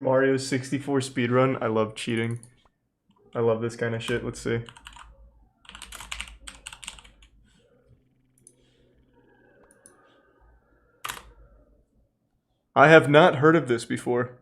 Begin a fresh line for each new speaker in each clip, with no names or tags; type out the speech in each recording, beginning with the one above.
Mario 64 speedrun. I love cheating. I love this kind of shit. Let's see. I have not heard of this before.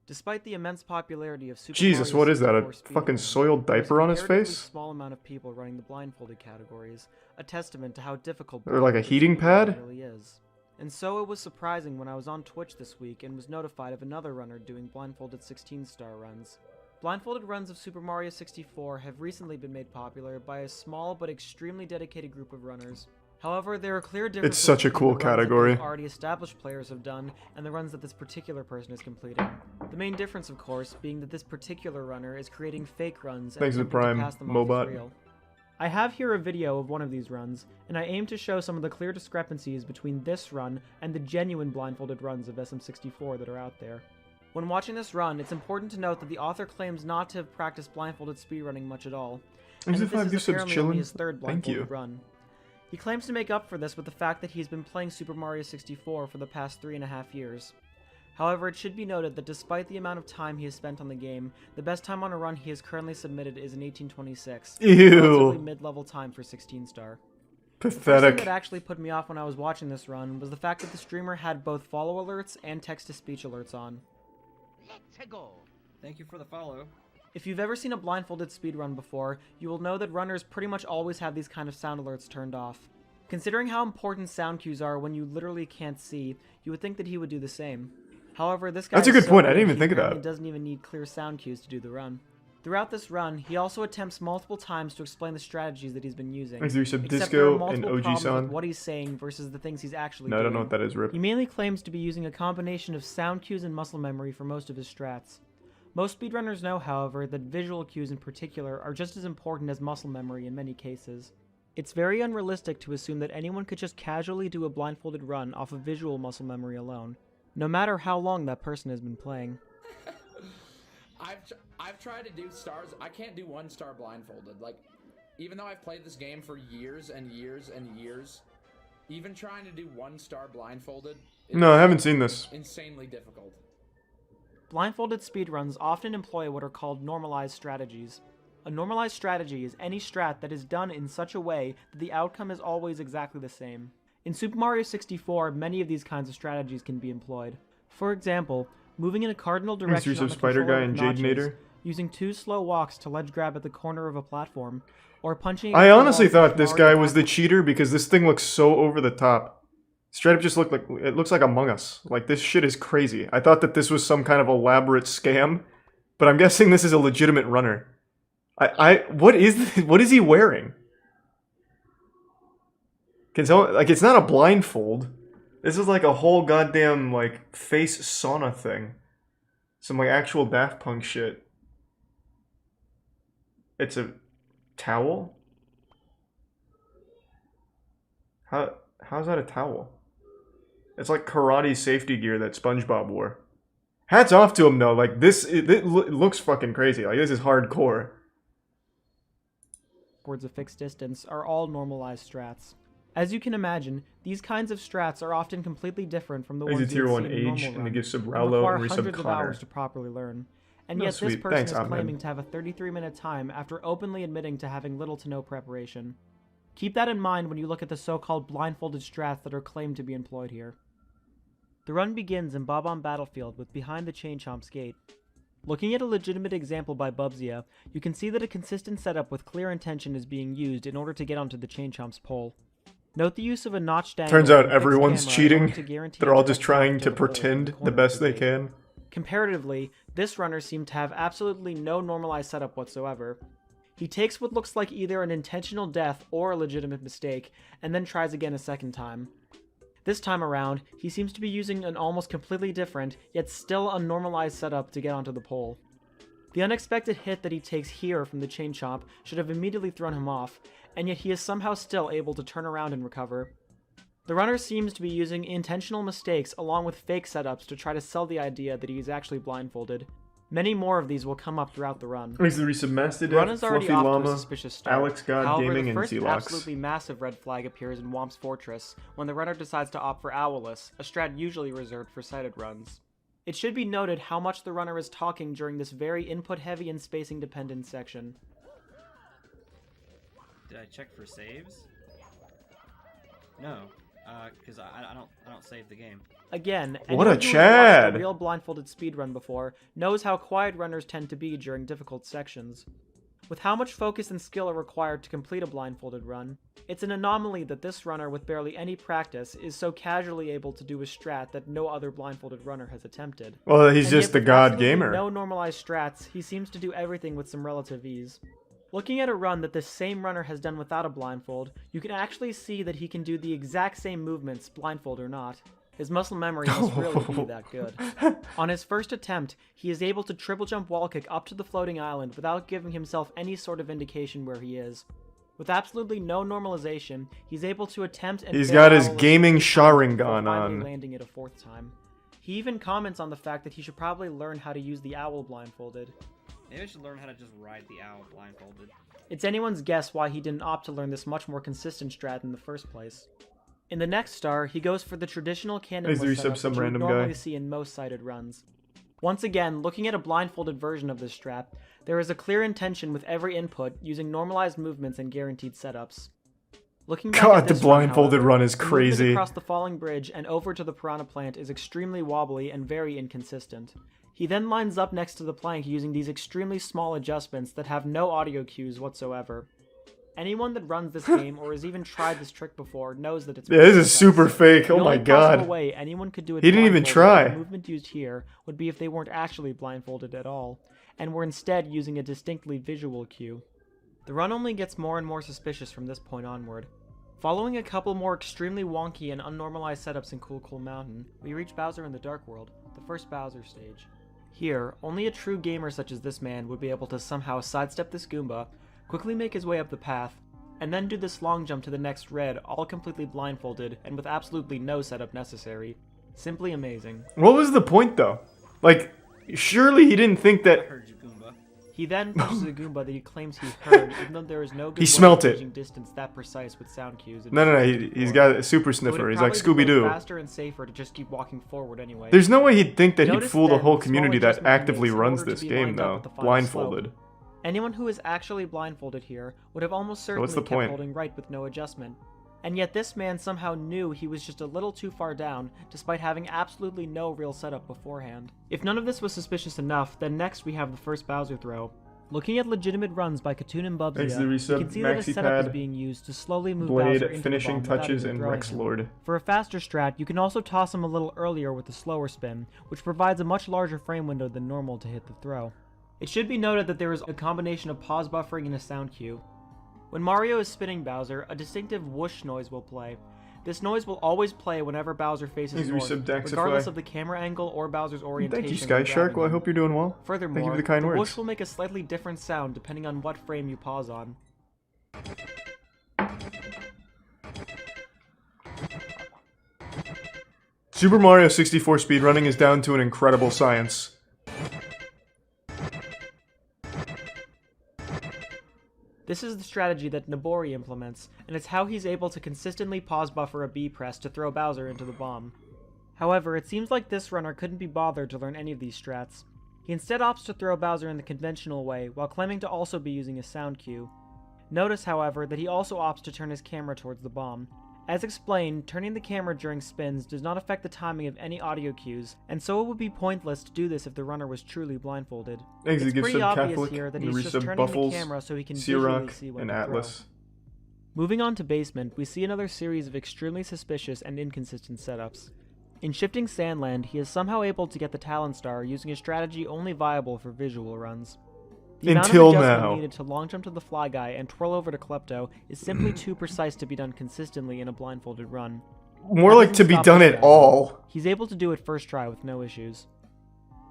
Despite the immense popularity of Super
Jesus,
Mario
what is that? A
64
fucking
speedruns,
soiled
there is a
diaper on his
comparatively
face?
small amount of people running the blindfolded categories, a testament to how difficult
Or like a
blindfolded
heating
speedrunning
pad?
really is. And so it was surprising when I was on Twitch this week and was notified of another runner doing blindfolded 16-star runs. Blindfolded runs of Super Mario 64 have recently been made popular by a small but extremely dedicated group of runners. However, there are clear differences
It's such a
between
cool
the runs that
category.
those already established players have done and the runs that this particular person is completing. The main difference, of course, being that this particular runner is creating fake runs and
Thanks to
attempting
Prime,
to pass them off as
Mobot.
real. I have here a video of one of these runs, and I aim to show some of the clear discrepancies between this run and the genuine blindfolded runs of SM64 that are out there. When watching this run, it's important to note that the author claims not to have practiced blindfolded speedrunning much at all, and that this is apparently only his third blindfolded run. He claims to make up for this with the fact that he's been playing Super Mario 64 for the past 3.5 years. However, it should be noted that despite the amount of time he has spent on the game, the best time on a run he has currently submitted is an 1826.
Ew.
Relatively mid-level time for 16-star. The first thing
Pathetic.
that actually put me off when I was watching this run was the fact that the streamer had both follow alerts and text-to-speech alerts on.
Let's go. Thank you for the follow.
If you've ever seen a blindfolded speedrun before, you will know that runners pretty much always have these kind of sound alerts turned off. Considering how important sound cues are when you literally can't see, you would think that he would do the same. However, this guy
That's a
is
good
so
point. I
good,
didn't even
he
think of
apparently
that.
doesn't even need clear sound cues to do the run. Throughout this run, he also attempts multiple times to explain the strategies that he's been using.
Is there some
Except there are
disco and
multiple problems
OG-san?
with what he's saying versus the things he's actually
No, I
doing.
don't know what that is, Rip.
He mainly claims to be using a combination of sound cues and muscle memory for most of his strats. Most speedrunners know, however, that visual cues in particular are just as important as muscle memory in many cases. It's very unrealistic to assume that anyone could just casually do a blindfolded run off of visual muscle memory alone, no matter how long that person has been playing.
I've tried to do stars. I can't do 1-star blindfolded. Like, even though I've played this game for years and years and years, even trying to do 1-star blindfolded is
No, I haven't seen this.
insanely difficult.
Blindfolded speedruns often employ what are called normalized strategies. A normalized strategy is any strat that is done in such a way that the outcome is always exactly the same. In Super Mario 64, many of these kinds of strategies can be employed. For example, moving in a cardinal direction on the
Spider
controller
Guy
with
and
notches,
Jadenator.
using 2 slow walks to ledge grab at the corner of a platform, or punching
I
against the
honestly
wall
thought
with
this
Mario
guy was the
backwards.
cheater because this thing looks so over the top. Straight up just looked like, it looks like Among Us. Like, this shit is crazy. I thought that this was some kind of elaborate scam, but I'm guessing this is a legitimate runner. What is he wearing? Can someone, like, it's not a blindfold. This is like a whole goddamn, like, face sauna thing. Some, like, actual Daft Punk shit. It's a towel? How's that a towel? It's like karate safety gear that SpongeBob wore. Hats off to him though. Like it looks fucking crazy. Like this is hardcore.
Backwards a fixed distance are all normalized strats. As you can imagine, these kinds of strats are often completely different from the
He's
ones
a
you
tier
would
1
see in a
age,
normal
and they
run,
give sub
and
Rowlo
require
and resub
hundreds of
Connor.
hours to properly learn. And
No,
yet this
sweet.
person
Thanks,
is
Ahmed.
claiming to have a 33-minute time after openly admitting to having little to no preparation. Keep that in mind when you look at the so-called blindfolded strats that are claimed to be employed here. The run begins in Bob-omb Battlefield with Behind the Chain Chomp's Gate. Looking at a legitimate example by Bubsia, you can see that a consistent setup with clear intention is being used in order to get onto the Chain Chomp's pole. Note the use of a notched angle
Turns out
and fixed
everyone's
camera in order
cheating.
to guarantee
They're all
a
just
direct path
trying
to
to
the pole from
pretend the
corner of
best they
gate.
can.
Comparatively, this runner seemed to have absolutely no normalized setup whatsoever. He takes what looks like either an intentional death or a legitimate mistake, and then tries again a second time. This time around, he seems to be using an almost completely different, yet still unnormalized setup to get onto the pole. The unexpected hit that he takes here from the Chain Chomp should have immediately thrown him off, and yet he is somehow still able to turn around and recover. The runner seems to be using intentional mistakes along with fake setups to try to sell the idea that he is actually blindfolded. Many more of these will come up throughout the run.
Is the resub Mastodon,
The run is already
Fluffy
off to a
Llama,
suspicious start.
Alex God
However,
Gaming,
the
and
first
Zelox.
absolutely massive red flag appears in Womp's Fortress when the runner decides to opt for Owlless, a strat usually reserved for sighted runs. It should be noted how much the runner is talking during this very input-heavy and spacing-dependent section.
Did I check for saves? No, because I don't save the game.
Again,
What a
anyone who has watched
Chad!
a real blindfolded speedrun before knows how quiet runners tend to be during difficult sections. With how much focus and skill are required to complete a blindfolded run, it's an anomaly that this runner with barely any practice is so casually able to do a strat that no other blindfolded runner has attempted.
Well, he's
And
just
yet
the
with
God
absolutely
Gamer.
no normalized strats, he seems to do everything with some relative ease. Looking at a run that this same runner has done without a blindfold, you can actually see that he can do the exact same movements, blindfold or not. His muscle memory must really be that good. On his first attempt, he is able to triple jump wall kick up to the floating island without giving himself any sort of indication where he is. With absolutely no normalization, he's able to attempt and
He's
fail
got his
Owlless
gaming
3 times before
Sharingan
finally
on.
landing it a 4th time. He even comments on the fact that he should probably learn how to use the owl blindfolded.
Maybe I should learn how to just ride the owl blindfolded.
It's anyone's guess why he didn't opt to learn this much more consistent strat in the first place. In the next star, he goes for the traditional cannonless
Is there
setup
some
that you would
random
normally
guy?
see in most sighted runs. Once again, looking at a blindfolded version of this strat, there is a clear intention with every input using normalized movements and guaranteed setups. Looking back
God,
at
the
this
blindfolded
however,
run is
the movement
crazy.
across the falling bridge and over to the piranha plant is extremely wobbly and very inconsistent. He then lines up next to the plank using these extremely small adjustments that have no audio cues whatsoever. Anyone that runs this game or has even tried this trick before knows that it's
Yeah, this is
precise.
super fake.
The
Oh my
only possible
god.
way anyone could do it
He didn't even
blindfolded
try.
with the movement used here would be if they weren't actually blindfolded at all, and were instead using a distinctly visual cue. The run only gets more and more suspicious from this point onward. Following a couple more extremely wonky and unnormalized setups in Cool Cool Mountain, we reach Bowser in the Dark World, the first Bowser stage. Here, only a true gamer such as this man would be able to somehow sidestep this Goomba, quickly make his way up the path, and then do this long jump to the next red, all completely blindfolded and with absolutely no setup necessary. Simply amazing.
What was the point though? Like, surely he didn't think
I
that.
heard you, Goomba.
He then pushes a Goomba that he claims he heard, even though there is no good way
smelt
of
it.
gauging distance that precise with sound cues.
No, he's got a super
It would
sniffer. He's like
probably be
Scooby
both
Doo.
faster and safer to just keep walking forward anyway.
There's no way he'd think that he'd
Notice
fool the
then
whole
the small
community that
adjustment he
actively
makes in
runs
order to
this
be
game
lined up
though.
with the final
Blindfolded.
slope. Anyone who is actually blindfolded here would have almost certainly
What's the
kept
point?
holding right with no adjustment. And yet this man somehow knew he was just a little too far down, despite having absolutely no real setup beforehand. If none of this was suspicious enough, then next we have the first Bowser throw. Looking at legitimate runs by Katoon and
Thanks to the
Bubsy, you
resub,
can see that a
Maxi
setup is
Pad,
being used to slowly move Bowser
Blade,
into
finishing
the bomb without
touches,
even
and
throwing
Rex
him.
Lord.
For a faster strat, you can also toss him a little earlier with a slower spin, which provides a much larger frame window than normal to hit the throw. It should be noted that there is a combination of pause buffering and a sound cue. When Mario is spinning Bowser, a distinctive whoosh noise will play. This noise will always play whenever Bowser faces
Thanks,
north,
resub, Daxify.
regardless of the camera angle or Bowser's orientation.
Thank you, Sky
when
Shark.
grabbing
Well, I
him.
hope you're doing well.
Furthermore,
Thank you for the kind words.
whoosh will make a slightly different sound depending on what frame you pause on.
Super Mario 64 speedrunning is down to an incredible science.
This is the strategy that Nobori implements, and it's how he's able to consistently pause buffer a B press to throw Bowser into the bomb. However, it seems like this runner couldn't be bothered to learn any of these strats. He instead opts to throw Bowser in the conventional way, while claiming to also be using a sound cue. Notice, however, that he also opts to turn his camera towards the bomb. As explained, turning the camera during spins does not affect the timing of any audio cues, and so it would be pointless to do this if the runner was truly blindfolded.
Thanks to
It's
give
pretty
sub
obvious
Catholic,
here that
the
he's just
resub
turning
Buffles,
the camera so he can visually
Sirach,
see when
and
to throw.
Atlas.
Moving on to Basement, we see another series of extremely suspicious and inconsistent setups. In Shifting Sandland, he is somehow able to get the Talon Star using a strategy only viable for visual runs. The
Until
amount of adjustment
now.
needed to long jump to the Fly Guy and twirl over to Klepto is simply too precise to be done consistently in a blindfolded run.
More
That
like
doesn't
to be
stop
done
this
at
guy.
all.
He's able to do it first try with no issues.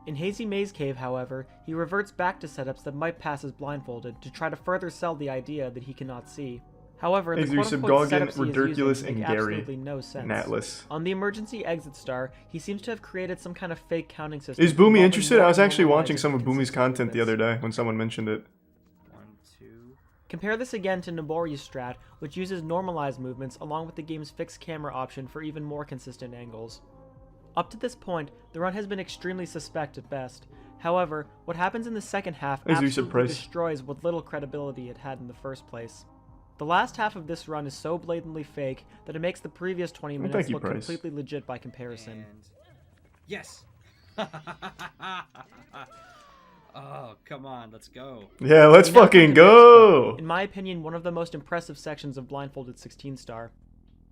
In Hazy Maze Cave, however, he reverts back to setups that might pass as blindfolded to try to further sell the idea that he cannot see. However, the
Thanks, Yusuf
quote-unquote
Goggin,
setups he is
Redurculous,
using
and
make
Gary.
absolutely no sense.
And Atlas.
On the emergency exit star, he seems to have created some kind of fake counting system.
Is Boomy
involving
interested?
more
I was actually
normalized
watching some of
and
Boomy's
consistent
content the
movements.
other day when someone mentioned it.
1, 2.
Compare this again to Nobori's strat, which uses normalized movements along with the game's fixed camera option for even more consistent angles. Up to this point, the run has been extremely suspect at best. However, what happens in the second half
As you
absolutely
surprise.
destroys what little credibility it had in the first place. The last half of this run is so blatantly fake that it makes the previous 20
Well,
minutes
thank you,
look
Price.
completely legit by comparison.
And yes. Oh, come on, let's go.
Yeah, let's
We now come
fucking
to
go!
MIPS, in my opinion, one of the most impressive sections of Blindfolded 16 star.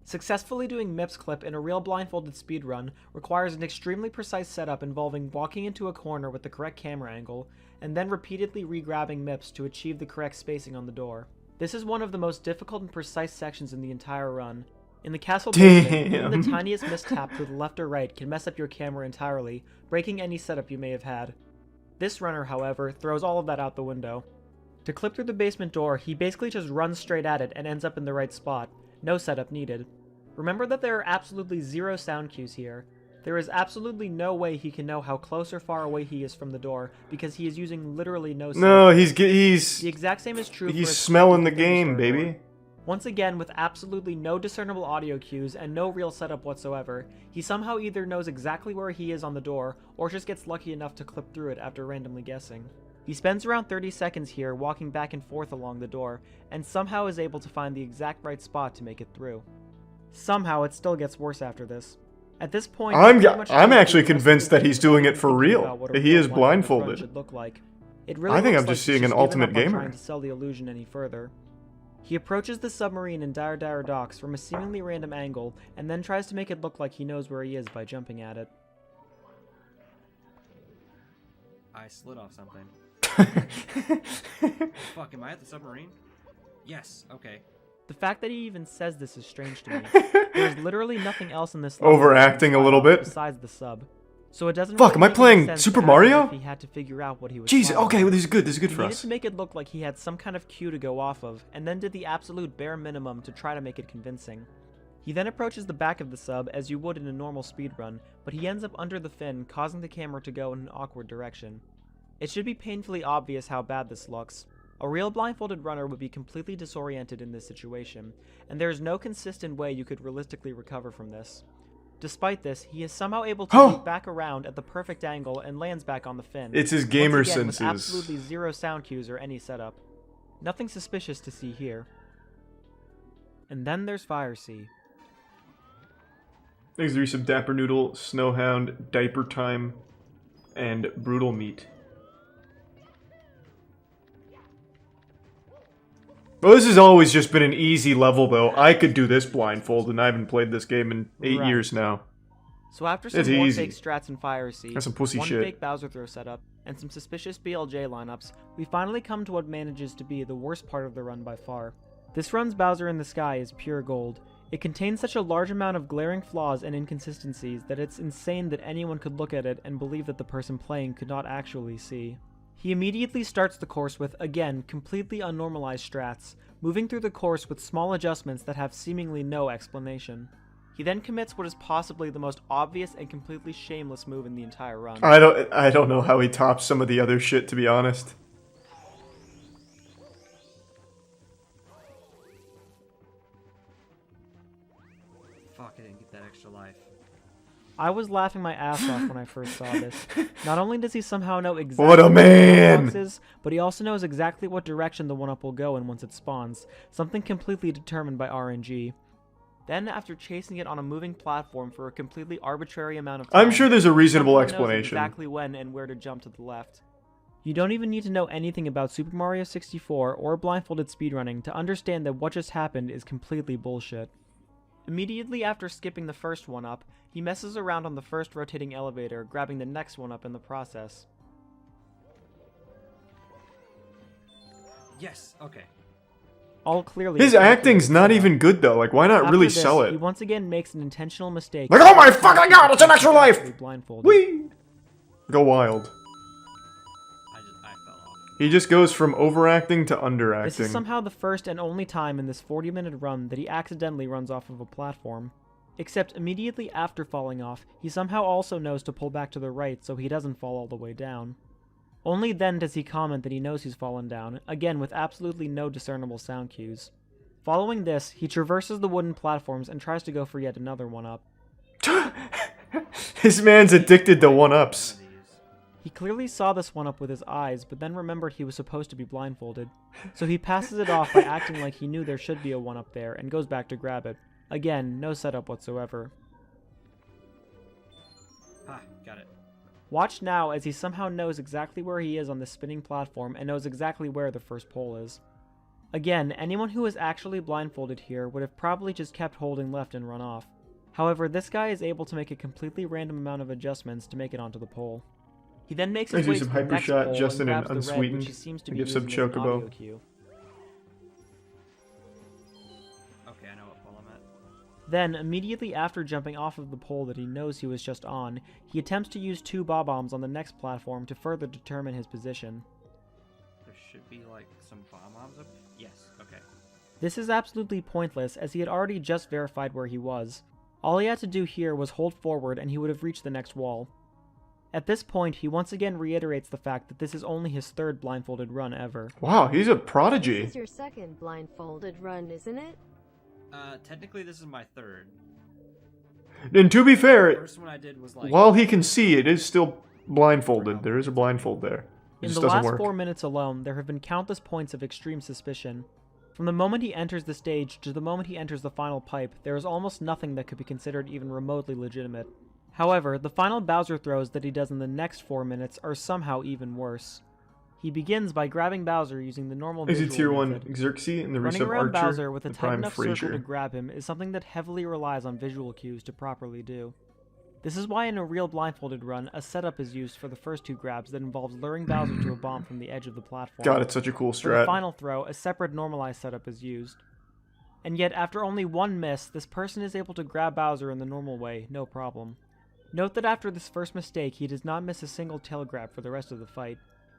Successfully doing MIPS clip in a real blindfolded speedrun requires an extremely precise setup involving walking into a corner with the correct camera angle, and then repeatedly re-grabbing MIPS to achieve the correct spacing on the door. This is one of the most difficult and precise sections in the entire run. In the castle basement, even the tiniest mistap to the left or right can mess up your camera entirely, breaking any setup you may have had. This runner, however, throws all of that out the window. To clip through the basement door, he basically just runs straight at it and ends up in the right spot. No setup needed. Remember that there are absolutely zero sound cues here. There is absolutely no way he can know how close or far away he is from the door, because he is using literally no sound.
No,
The
he's
exact same is true for its
smelling the
completely
game,
finished door.
baby.
Once again, with absolutely no discernible audio cues and no real setup whatsoever, he somehow either knows exactly where he is on the door, or just gets lucky enough to clip through it after randomly guessing. He spends around 30 seconds here walking back and forth along the door, and somehow is able to find the exact right spot to make it through. Somehow it still gets worse after this. At this point,
I'm
he pretty much
actually
knows the rest of
convinced
the
that he's doing it for
thinking
real.
about what a
He
real
is
blindfolded run
blindfolded.
should look like. It really
I think
looks
I'm
like
just
he's
seeing an
given
ultimate
up on
gamer.
trying to sell the illusion any further. He approaches the submarine in Dire Dire Docks from a seemingly random angle, and then tries to make it look like he knows where he is by jumping at it.
I slid off something. Fuck, am I at the submarine? Yes, okay.
The fact that he even says this is strange to me. There's literally nothing else in this level
Overacting a little bit.
besides the sub. So it doesn't
Fuck,
really
am I
make any
playing
sense
Super
to act
Mario?
as if he had to figure out what he was
Jeez,
following.
okay, well, this is good. This is good
He
for
needed
us.
to make it look like he had some kind of cue to go off of, and then did the absolute bare minimum to try to make it convincing. He then approaches the back of the sub as you would in a normal speedrun, but he ends up under the fin, causing the camera to go in an awkward direction. It should be painfully obvious how bad this looks. A real blindfolded runner would be completely disoriented in this situation, and there is no consistent way you could realistically recover from this. Despite this, he is somehow able to loop back around at the perfect angle and lands back on the fin.
It's his gamer
Once again,
senses.
with absolutely zero sound cues or any setup. Nothing suspicious to see here. And then there's Fire Sea.
Thanks to some Dapper Noodle, Snowhound, Diaper Time, and Brutal Meat. Well, this has always just been an easy level, though. I could do this blindfolded, and I haven't played this game in 8
Right.
years now.
So after some
It's
more
easy.
fake strats in Fire Sea,
That's some pussy
one
shit.
fake Bowser throw setup, and some suspicious BLJ lineups, we finally come to what manages to be the worst part of the run by far. This run's Bowser in the Sky is pure gold. It contains such a large amount of glaring flaws and inconsistencies that it's insane that anyone could look at it and believe that the person playing could not actually see. He immediately starts the course with, again, completely unnormalized strats, moving through the course with small adjustments that have seemingly no explanation. He then commits what is possibly the most obvious and completely shameless move in the entire run.
I don't know how he tops some of the other shit, to be honest.
Fuck, I didn't get that extra life.
I was laughing my ass off when I first saw this. Not only does he somehow know exactly
What a
where the
man!
box is, but he also knows exactly what direction the 1-up will go in once it spawns, something completely determined by RNG. Then, after chasing it on a moving platform for a completely arbitrary amount of time,
I'm sure there's a reasonable
someone knows
explanation.
exactly when and where to jump to the left. You don't even need to know anything about Super Mario 64 or blindfolded speedrunning to understand that what just happened is completely bullshit. Immediately after skipping the first 1-up, he messes around on the first rotating elevator, grabbing the next 1-up in the process.
Yes, okay.
All clearly...
His acting's not even good, though. Like, why not
After
really
this,
sell
He
it?
once again makes an intentional mistake.
Like, oh my fucking god, it's an extra life!
Blindfolded.
Whee! Go wild.
I fell off.
He just goes from overacting to
This
underacting.
is somehow the first and only time in this 40-minute run that he accidentally runs off of a platform. Except immediately after falling off, he somehow also knows to pull back to the right so he doesn't fall all the way down. Only then does he comment that he knows he's fallen down, again with absolutely no discernible sound cues. Following this, he traverses the wooden platforms and tries to go for yet another one-up.
This man's addicted to one-ups.
He clearly saw this one-up with his eyes, but then remembered he was supposed to be blindfolded. So he passes it off by acting like he knew there should be a one-up there, and goes back to grab it. Again, no setup whatsoever.
Ah, got it.
Watch now as he somehow knows exactly where he is on this spinning platform and knows exactly where the first pole is. Again, anyone who is actually blindfolded here would have probably just kept holding left and run off. However, this guy is able to make a completely random amount of adjustments to make it onto the pole. He then makes his way to the next
Hypershot
pole
Justin
and
and
grabs the red, which
Unsweetened.
he seems to
And
be
give some
using as an
Chocobo.
audio cue.
Okay, I know what pole I'm at.
Then, immediately after jumping off of the pole that he knows he was just on, he attempts to use two bob-ombs on the next platform to further determine his position.
There should be like some bomb-bombs up. Yes, okay.
This is absolutely pointless as he had already just verified where he was. All he had to do here was hold forward and he would have reached the next wall. At this point, he once again reiterates the fact that this is only his third blindfolded run ever.
Wow, he's a prodigy.
This is your second blindfolded run, isn't it?
Technically this is my third.
And to be
The
fair,
first one I did was like...
while he can see, it is still blindfolded. There is a blindfold there. It
In
just
the
doesn't
last
work.
4 minutes alone, there have been countless points of extreme suspicion. From the moment he enters the stage to the moment he enters the final pipe, there is almost nothing that could be considered even remotely legitimate. However, the final Bowser throws that he does in the next 4 minutes are somehow even worse. He begins by grabbing Bowser using the normal
Is
visual
it tier 1
method.
Xerxes and the
Running
resub
around
Archer,
Bowser with a
the
tight
Prime
enough circle to
Frazier?
grab him is something that heavily relies on visual cues to properly do. This is why in a real blindfolded run, a setup is used for the first two grabs that involves luring Bowser to a bomb from the edge of the platform.
God, it's such a cool
For the
strat.
final throw, a separate normalized setup is used. And yet, after only one miss, this person is able to grab Bowser in the normal way, no problem. Note that after this first mistake, he does not miss a single tail grab for the rest of the fight.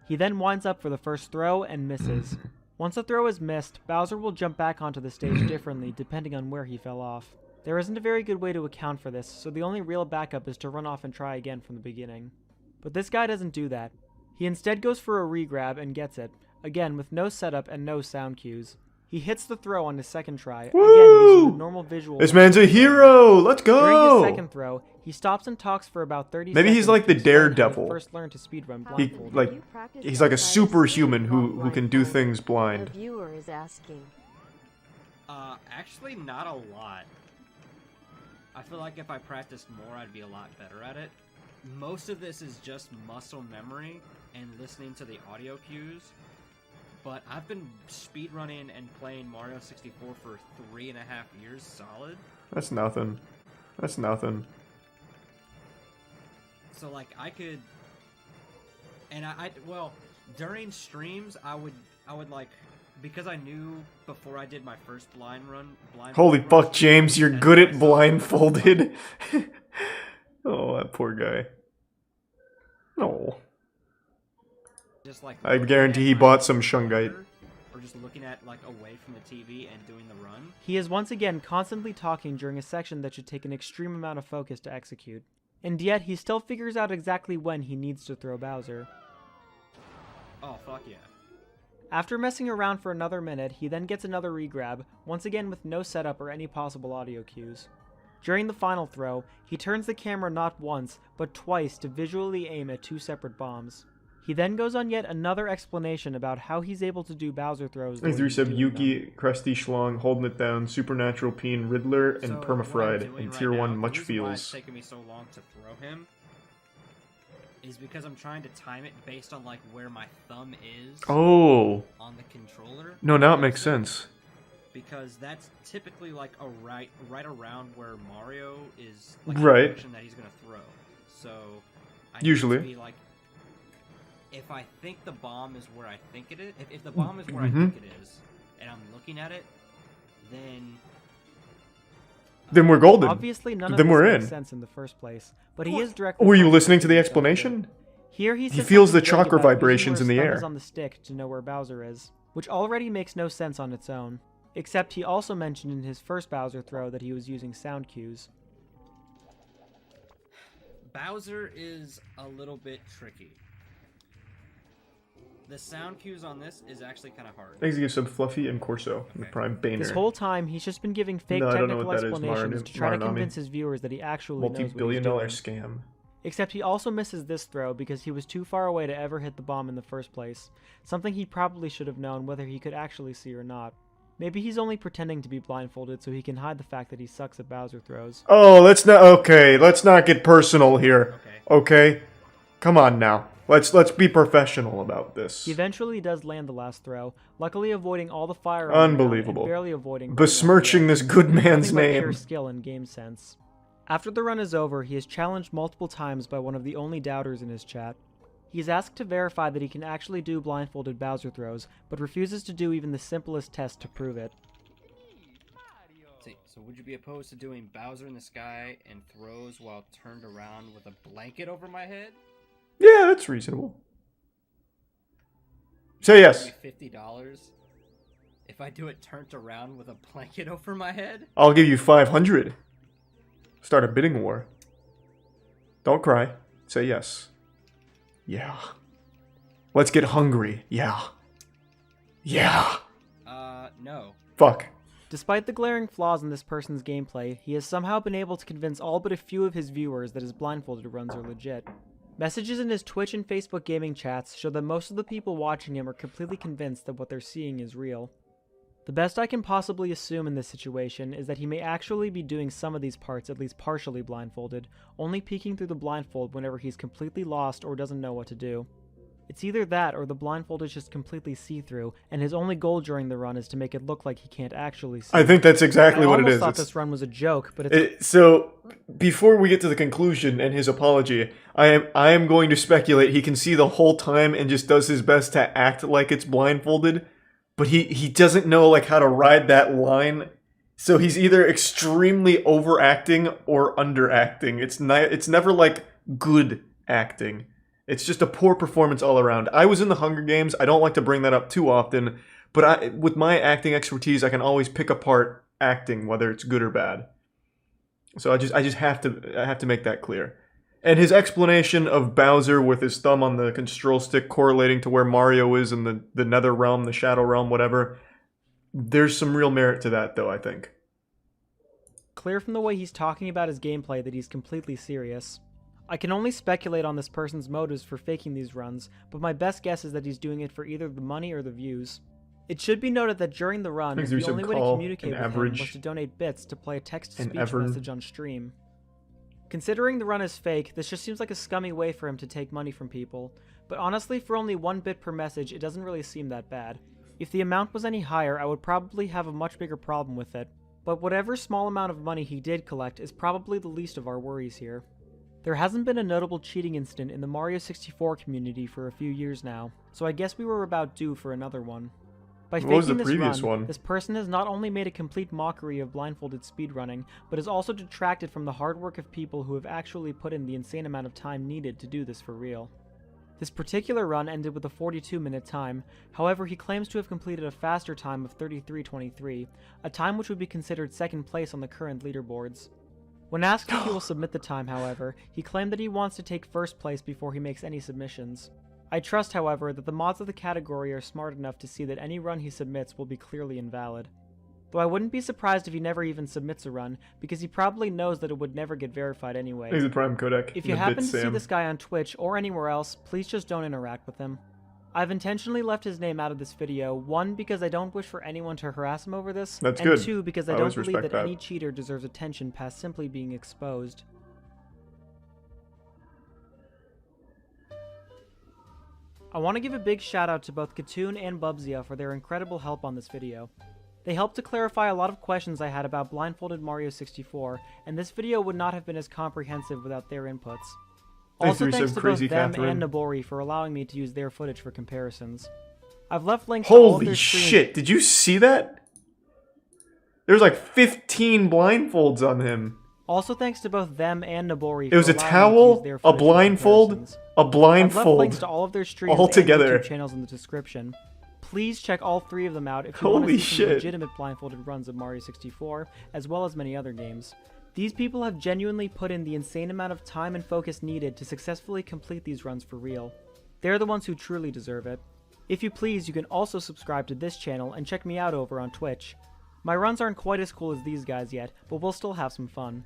He then winds up for the first throw and misses. Once the throw is missed, Bowser will jump back onto the stage differently depending on where he fell off. There isn't a very good way to account for this, so the only real backup is to run off and try again from the beginning. But this guy doesn't do that. He instead goes for a re-grab and gets it, again with no setup and no sound cues. He hits the throw on his second try, again using the normal visual.
This man's a hero! Let's
During
go!
his second throw, he stops and talks for about 30
Maybe
seconds.
he's like the
to explain how he
Daredevil.
first learned to speedrun
How
He,
blindfolded.
have
like,
you practiced
he's like a
outside of
superhuman
school
who can do
blindfolded?
things
The
blind.
viewer is asking.
Actually not a lot. I feel like if I practiced more, I'd be a lot better at it. Most of this is just muscle memory and listening to the audio cues. But I've been speedrunning and playing Mario 64 for 3.5 years solid.
That's nothing. That's nothing.
So like I could, and well, during streams I would like, because I knew before I did my first
Holy
run,
fuck, James, you're
that
good at
myself-
blindfolded. Oh, that poor guy. No.
Just like
I
looking
guarantee
at
he
my
bought some Shungite.
shoulder, or just looking at like away from the TV and doing the run.
He is once again constantly talking during a section that should take an extreme amount of focus to execute. And yet, he still figures out exactly when he needs to throw Bowser.
Oh fuck yeah!
After messing around for another minute, he then gets another re-grab, once again with no setup or any possible audio cues. During the final throw, he turns the camera not once, but twice to visually aim at two separate bombs. He then goes on yet another explanation about how he's able to do Bowser throws. the way
Three
he's
sub
doing
Yuki,
them.
Crusty Schlong, Holding It Down, Supernatural Peen, Riddler, and
So what I'm
Permafried,
doing
and
right
Tier
now,
1
the
Much
reason why it's
Feels.
taken me so long to throw him is because I'm trying to time it based on like where my thumb is
Oh!
on the controller.
No, now it makes sense.
Because that's typically like a right around where Mario is, like
Right.
the direction that he's gonna throw. So I need
Usually.
to be like, if I think the bomb is where I think it is, if the bomb is where
Mhm.
I think it is, and I'm looking at it, then
Then we're golden.
Obviously, none of
Then
this
we're
makes
in.
sense in the first place, but he is directly.
Were you
trying to
listening to the
prove something.
explanation?
Here he says
feels the
something vague
chakra
about using
vibrations
where
in the
his thumb
air.
is on the stick to know where Bowser is, which already makes no sense on its own. Except he also mentioned in his first Bowser throw that he was using sound cues.
Bowser is a little bit tricky. The sound cues on this is actually kind of hard.
Thanks to give sub Fluffy and Corso, the Prime Baner.
This whole time, he's just been giving fake
No, I don't know
technical
what that is,
explanations to try to
Marinami.
convince his viewers that he actually knows what he's
Multi-billion-dollar
doing.
scam.
Except he also misses this throw because he was too far away to ever hit the bomb in the first place, something he probably should have known whether he could actually see or not. Maybe he's only pretending to be blindfolded so he can hide the fact that he sucks at Bowser throws.
Oh, let's not get personal here. Okay? Come on now. Let's be professional about this.
He eventually does land the last throw, luckily avoiding all the fire on the ground
Unbelievable.
and barely avoiding
Besmirching this good man's
nothing but
name.
pure skill and game sense. After the run is over, he is challenged multiple times by one of the only doubters in his chat. He is asked to verify that he can actually do blindfolded Bowser throws, but refuses to do even the simplest test to prove it.
See, so would you be opposed to doing Bowser in the sky and throws while turned around with a blanket over my head?
Yeah, that's reasonable. Say yes.
$50 if I do it turned around with a blanket over my head?
I'll give you 500. Start a bidding war. Don't cry. Say yes. Yeah. Let's get hungry. Yeah. Yeah.
No.
Fuck.
Despite the glaring flaws in this person's gameplay, he has somehow been able to convince all but a few of his viewers that his blindfolded runs are legit. Messages in his Twitch and Facebook gaming chats show that most of the people watching him are completely convinced that what they're seeing is real. The best I can possibly assume in this situation is that he may actually be doing some of these parts at least partially blindfolded, only peeking through the blindfold whenever he's completely lost or doesn't know what to do. It's either that or the blindfold is just completely see-through, and his only goal during the run is to make it look like he can't actually see.
I think that's exactly what it is.
I almost thought this run was a joke, but it's...
So, before we get to the conclusion and his apology, I am going to speculate he can see the whole time and just does his best to act like it's blindfolded, but he doesn't know like how to ride that line. So he's either extremely overacting or underacting. It's never like good acting. It's just a poor performance all around. I was in the Hunger Games. I don't like to bring that up too often, but with my acting expertise, I can always pick apart acting, whether it's good or bad. So I just have to make that clear. And his explanation of Bowser with his thumb on the control stick correlating to where Mario is in the Nether Realm, the Shadow Realm, whatever, there's some real merit to that, though, I think.
Clear from the way he's talking about his gameplay that he's completely serious. I can only speculate on this person's motives for faking these runs, but my best guess is that he's doing it for either the money or the views. It should be noted that during the run, the only way to communicate with him was to donate bits to play a text-to-speech message on stream. Considering the run is fake, this just seems like a scummy way for him to take money from people, but honestly for only 1 bit per message it doesn't really seem that bad. If the amount was any higher, I would probably have a much bigger problem with it, but whatever small amount of money he did collect is probably the least of our worries here. There hasn't been a notable cheating incident in the Mario 64 community for a few years now, so I guess we were about due for another one. By faking this run, this person has not only made a complete mockery of blindfolded speedrunning, but has also detracted from the hard work of people who have actually put in the insane amount of time needed to do this for real. This particular run ended with a 42-minute time, however he claims to have completed a faster time of 33:23, a time which would be considered second place on the current leaderboards. When asked if he will submit the time, however, he claimed that he wants to take first place before he makes any submissions. I trust, however, that the mods of the category are smart enough to see that any run he submits will be clearly invalid. Though I wouldn't be surprised if he never even submits a run, because he probably knows that it would never get verified anyway.
He's the Prime Codec.
If you happen to see this guy on Twitch or anywhere else, please just don't interact with him. I've intentionally left his name out of this video, 1, because I don't wish for anyone to harass him over this,
That's
and
good.
2, because I
I
don't
always
believe
respect
that
that.
any cheater deserves attention past simply being exposed. I want to give a big shout out to both Katoon and Bubzia for their incredible help on this video. They helped to clarify a lot of questions I had about blindfolded Mario 64, and this video would not have been as comprehensive without their inputs. Also thanks to both them and Nabori for allowing me to use their footage for comparisons. I've left links to all of
Holy
their streams.
shit, did you see that? There's like 15 blindfolds on him.
Also thanks to both them and Nabori
It was
for
a
allowing me to use
towel,
their
a
footage for
blindfold,
comparisons.
a
I've left
blindfold.
links to all of their streams
all
and
together.
YouTube channels in the description. Please check all 3 of them out if you want
Holy
to see some
shit.
legitimate blindfolded runs of Mario 64, as well as many other games. These people have genuinely put in the insane amount of time and focus needed to successfully complete these runs for real. They're the ones who truly deserve it. If you please, you can also subscribe to this channel and check me out over on Twitch. My runs aren't quite as cool as these guys yet, but we'll still have some fun.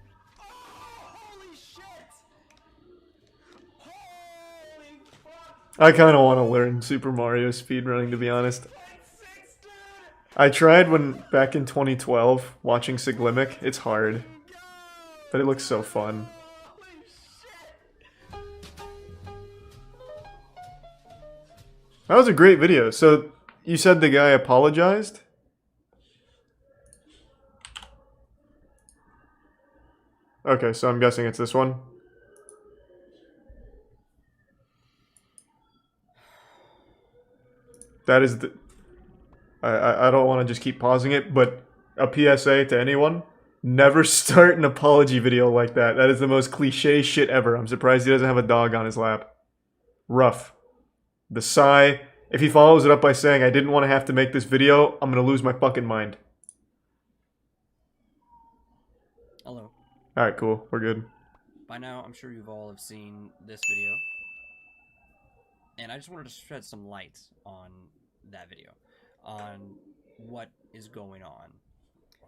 I kind of want to learn Super Mario speedrunning, to be honest. I tried back in 2012, watching Siglimic. It's hard. But it looks so fun. That was a great video. So, you said the guy apologized? Okay, so I'm guessing it's this one. That is the... I don't want to just keep pausing it, but a PSA to anyone. Never start an apology video like that. That is the most cliche shit ever. I'm surprised he doesn't have a dog on his lap. Rough. The sigh. If he follows it up by saying, I didn't want to have to make this video, I'm going to lose my fucking mind.
Hello.
Alright, cool. We're good.
By now, I'm sure you've all have seen this video. And I just wanted to shed some light on that video. On what is going on.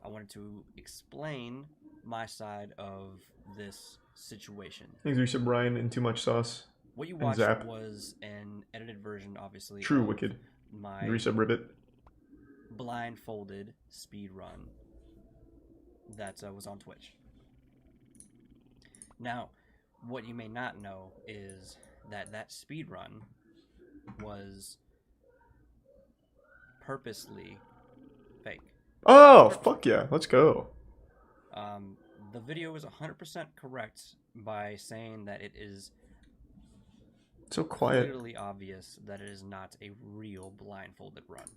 I wanted to explain my side of this situation.
Thanks, Resub Brian, and Too Much Sauce.
What you
and
watched
Zap.
was an edited version, obviously.
True
of
Wicked.
My
Resub Ribbit.
blindfolded speed run that was on Twitch. Now, what you may not know is that speed run was purposely fake.
Oh, fuck yeah. Let's go.
The video is 100% correct by saying that it is
So quiet.
clearly obvious that it is not a real blindfolded run.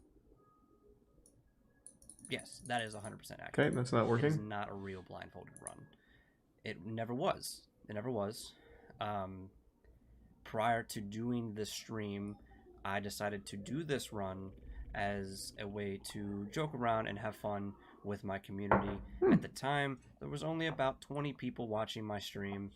Yes, that is 100% accurate.
Okay, that's not
It is
working.
not a real blindfolded run. It never was. It never was. Prior to doing this stream, I decided to do this run as a way to joke around and have fun with my community. At the time, there was only about 20 people watching my stream,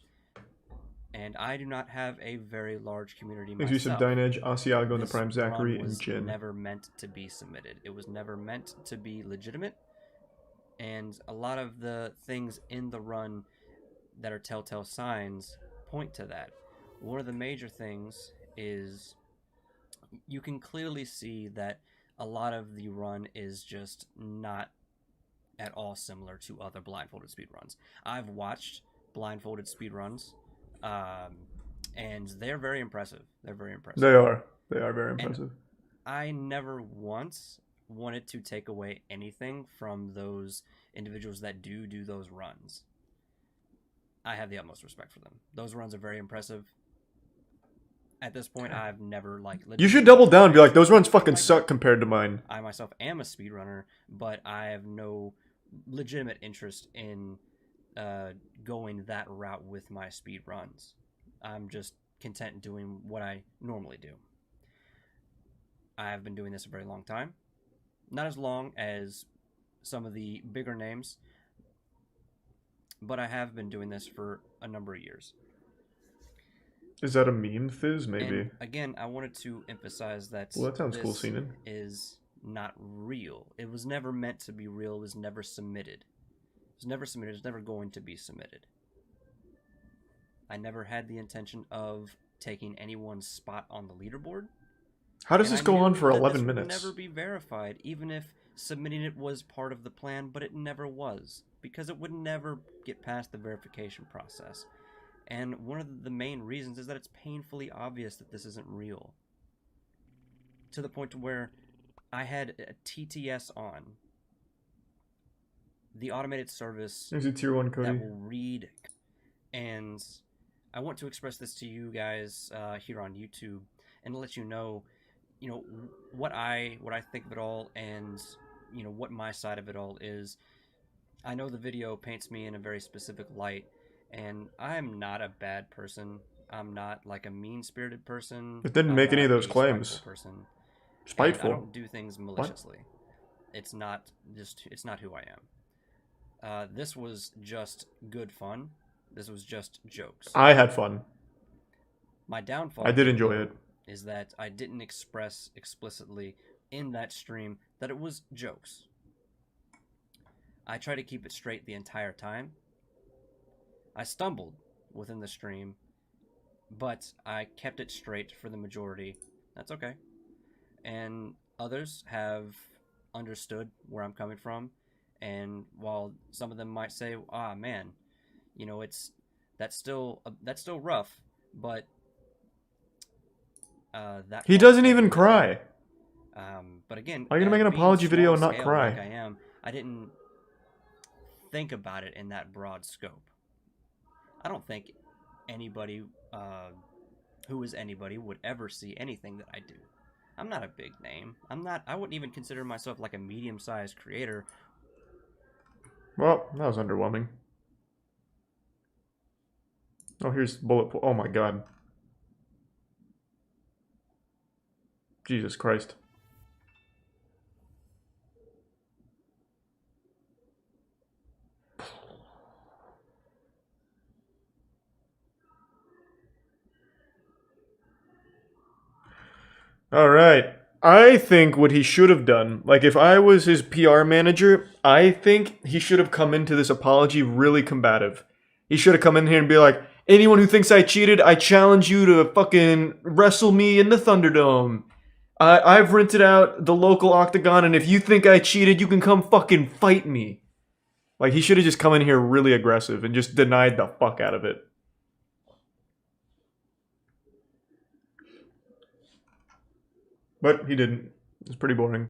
and I do not have a very large community
Thanks, Resub
myself.
Dinedge, Asiago, and the
This
Prime Zachary,
run
and
was
Jin.
never meant to be submitted. It was never meant to be legitimate, and a lot of the things in the run that are telltale signs point to that. One of the major things is you can clearly see that a lot of the run is just not at all similar to other blindfolded speedruns. I've watched blindfolded speedruns, and they're very impressive. They're very impressive.
They are. They are very impressive.
I never once wanted to take away anything from those individuals that do those runs. I have the utmost respect for them. Those runs are very impressive. At this point, I've never
You should double down and be like, those runs fucking suck compared to mine.
I myself am a speedrunner, but I have no legitimate interest in going that route with my speed runs. I'm just content doing what I normally do. I have been doing this a very long time. Not as long as some of the bigger names, but I have been doing this for a number of years.
Is that a meme, Fizz? Maybe.
And again, I wanted to emphasize that
Well, that sounds cool,
this
Seanan.
is not real. It was never meant to be real. It was never submitted. It was never submitted. It was never going to be submitted. I never had the intention of taking anyone's spot on the leaderboard.
How does
And
this
I
go
knew
on for
that
11
this
minutes?
would never be verified, even if submitting it was part of the plan, but it never was, because it would never get past the verification process. And one of the main reasons is that it's painfully obvious that this isn't real. To the point to where I had a TTS on, the automated service
There's a tier 1 Cody.
that will read, and I want to express this to you guys here on YouTube and let you know what I think of it all, and what my side of it all is. I know the video paints me in a very specific light, and I'm not a bad person. I'm not like a mean-spirited person.
It didn't
I'm
make any
not
of those
a
claims.
spiteful person. And I
Spiteful.
don't do things maliciously. It's not who I am. This was just good fun. This was just jokes.
I had fun.
My downfall,
I did enjoy it.
is that I didn't express explicitly in that stream that it was jokes. I try to keep it straight the entire time. I stumbled within the stream, but I kept it straight for the majority. That's okay. And others have understood where I'm coming from, and while some of them might say, "Ah, man, you know, that's still rough," but that
He doesn't even cry.
But again,
Are you gonna make an
being
apology video and
small
not
scale
cry?
Like I didn't think about it in that broad scope. I don't think anybody who is anybody would ever see anything that I do. I'm not a big name. I wouldn't even consider myself like a medium-sized creator.
Well, that was underwhelming. Oh, here's bullet point. Oh my god. Jesus Christ. All right. I think what he should have done, like if I was his PR manager, I think he should have come into this apology really combative. He should have come in here and be like, anyone who thinks I cheated, I challenge you to fucking wrestle me in the Thunderdome. I've rented out the local octagon, and if you think I cheated, you can come fucking fight me. Like, he should have just come in here really aggressive and just denied the fuck out of it. But he didn't. It's pretty boring.